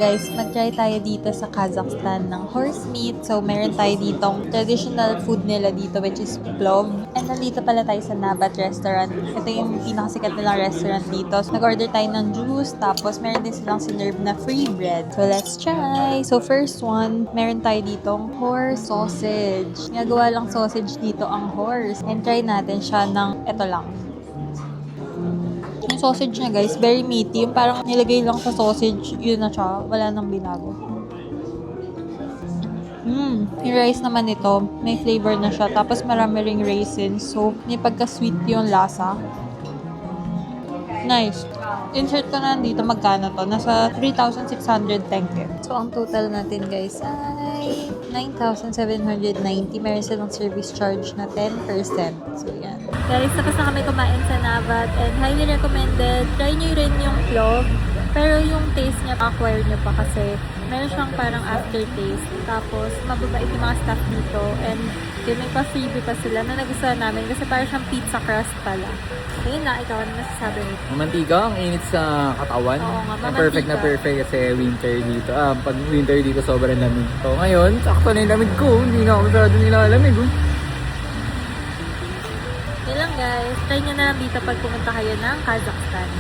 Guys, mag-try tayo dito sa Kazakhstan ng horse meat. So, meron tayo ditong traditional food nila dito, which is plov. And nandito pala tayo sa Nabat restaurant. Ito yung pinakasikat nilang restaurant dito. So, nag-order tayo ng juice, tapos meron din silang sinerve na free bread. So, let's try! So, first one, meron tayo ditong horse sausage. Nagawa lang sausage dito ang horse. And try natin siya ng ito lang. Yung sausage niya guys, very meaty. Yung parang nilagay lang sa sausage, yun na siya. Wala nang binago. Yung rice naman nito, may flavor na siya. Tapos marami ring raisins. So, may pagka-sweet yung lasa. Nice. Insert ko na dito magkano to. Nasa 3,600 tenge. So, ang total natin guys ay 9,790. Meron silang service charge na 10%. So, yan. Guys, tapos na kami kumain sa Nabat and highly recommended. Try nyo rin yung plov. Pero yung taste niya, acquire nyo pa kasi meron siyang parang aftertaste. Tapos, mababait yung mga staff dito. And yun, may pa-freebie pa sila na nagustuhan namin kasi parang siyang pizza crust pala. So, yun na. Ikaw, ano masasabi mo? Mamantika, ang init sa katawan. Oo nga, mamantika. Perfect na perfect kasi winter dito. Pag winter dito, sobrang lamig. So, ngayon, sakto na yung lamig ko. Hindi na ako masyado nilalamig. Yun lang guys. Try nyo na lang dito pag pumunta kayo ng Kazakhstan.